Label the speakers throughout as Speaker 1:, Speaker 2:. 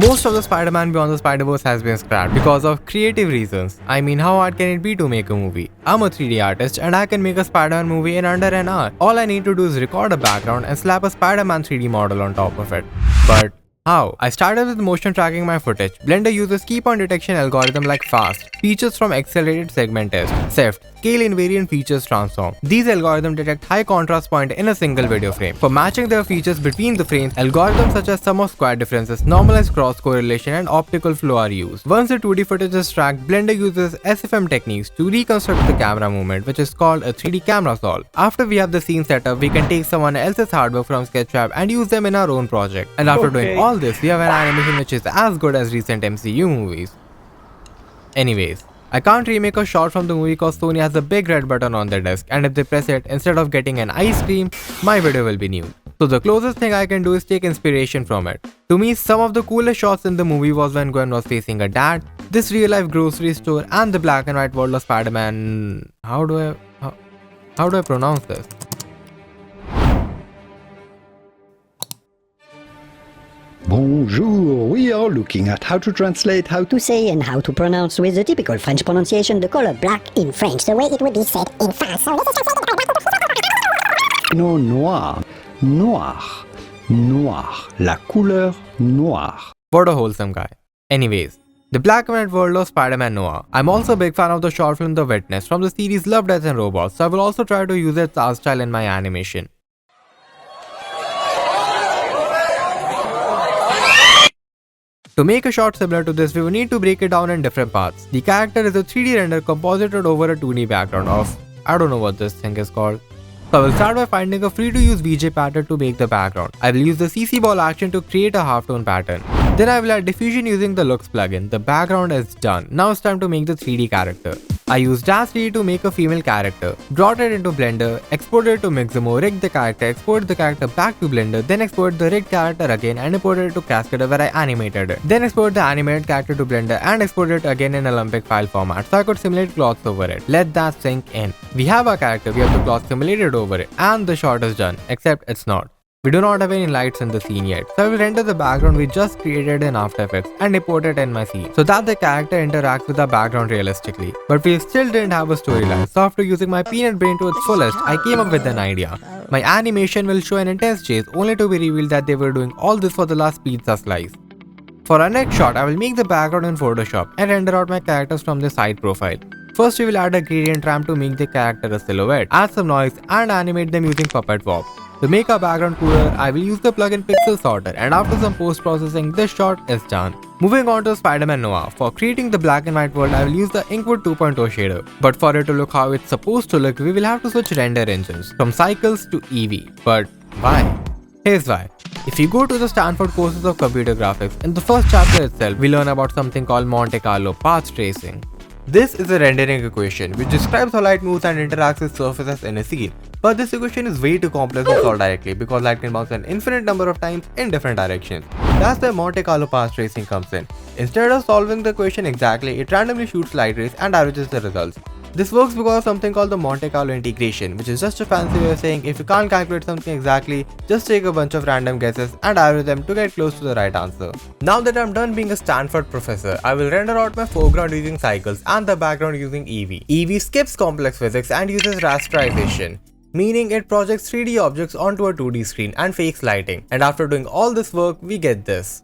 Speaker 1: Most of the Spider-Man Beyond the Spider-Verse has been scrapped because of creative reasons. I mean, how hard can it be to make a movie? I'm a 3D artist and I can make a Spider-Man movie in under an hour. All I need to do is record a background and slap a Spider-Man 3D model on top of it. But how? I started with motion tracking my footage. Blender uses key point detection algorithm like FAST, features from accelerated segment test, SIFT, scale invariant features transform. These algorithms detect high contrast point in a single video frame. For matching their features between the frames, algorithms such as sum of square differences, normalized cross correlation and optical flow are used. Once the 2D footage is tracked, Blender uses SFM techniques to reconstruct the camera movement, which is called a 3D camera solve. After we have the scene set up, we can take someone else's hardware from Sketchfab and use them in our own project. And after doing all this, we have an animation which is as good as recent MCU movies. Anyways, I can't remake a shot from the movie cause Sony has a big red button on their desk, and if they press it, instead of getting an ice cream, my video will be new. So the closest thing I can do is take inspiration from it. To me, some of the coolest shots in the movie was when Gwen was facing her dad, this real life grocery store, and the black and white world of Spider-Man. How do I pronounce this?
Speaker 2: Bonjour, we are looking at how to translate how
Speaker 3: To say and how to pronounce with the typical French pronunciation the color black in French, the way it would be said in France. So this is
Speaker 2: Pinot noir, noir, noir, la couleur noire.
Speaker 1: What a wholesome guy. Anyways, the black and white world of Spider-Man Noir. I'm also a big fan of the short film The Witness from the series Love, Death and Robots, so I will also try to use its art style in my animation. To make a shot similar to this, we will need to break it down in different parts. The character is a 3D render composited over a 2D background of, I don't know what this thing is called. So I will start by finding a free to use VJ pattern to make the background. I will use the CC ball action to create a halftone pattern. Then I will add diffusion using the looks plugin. The background is done. Now it's time to make the 3D character. I used Dash 3D to make a female character, brought it into Blender, exported it to Mixamo, rigged the character, exported the character back to Blender, then exported the rigged character again and imported it to Cascade where I animated it. Then exported the animated character to Blender and exported it again in Olympic file format so I could simulate cloths over it. Let that sink in. We have our character, we have the cloth simulated over it, and the shot is done, except it's not. We do not have any lights in the scene yet, so I will render the background we just created in After Effects and import it in my scene so that the character interacts with the background realistically. But we still didn't have a storyline, so after using my peanut brain to its fullest, I came up with an idea. My animation will show an intense chase only to be revealed that they were doing all this for the last pizza slice. For our next shot, I will make the background in Photoshop and render out my characters from the side profile. First, we will add a gradient ramp to make the character a silhouette, add some noise and animate them using Puppet Warp. To make our background cooler, I will use the plugin Pixel Sorter, and after some post-processing, this shot is done. Moving on to Spider-Man Noir. For creating the black and white world, I will use the Inkwood 2.0 shader. But for it to look how it's supposed to look, we will have to switch render engines from Cycles to Eevee. But why? Here's why. If you go to the Stanford courses of computer graphics, in the first chapter itself, we learn about something called Monte Carlo path tracing. This is a rendering equation which describes how light moves and interacts with surfaces in a scene. But this equation is way too complex to solve directly because light can bounce an infinite number of times in different directions. That's where Monte Carlo path tracing comes in. Instead of solving the equation exactly, it randomly shoots light rays and averages the results. This works because of something called the Monte Carlo integration, which is just a fancy way of saying if you can't calculate something exactly, just take a bunch of random guesses and average them to get close to the right answer. Now that I'm done being a Stanford professor, I will render out my foreground using Cycles and the background using Eevee. Eevee skips complex physics and uses rasterization, meaning it projects 3D objects onto a 2D screen and fakes lighting. And after doing all this work, we get this.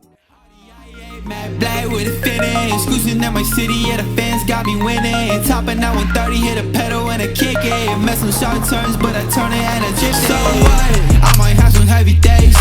Speaker 4: Matte black with a finish, cruising at my city, yeah, the fans got me winning. Topping out 130, hit a pedal and a kick it. Mess some short turns, but I turn it and a drip. So what? I might have some heavy days,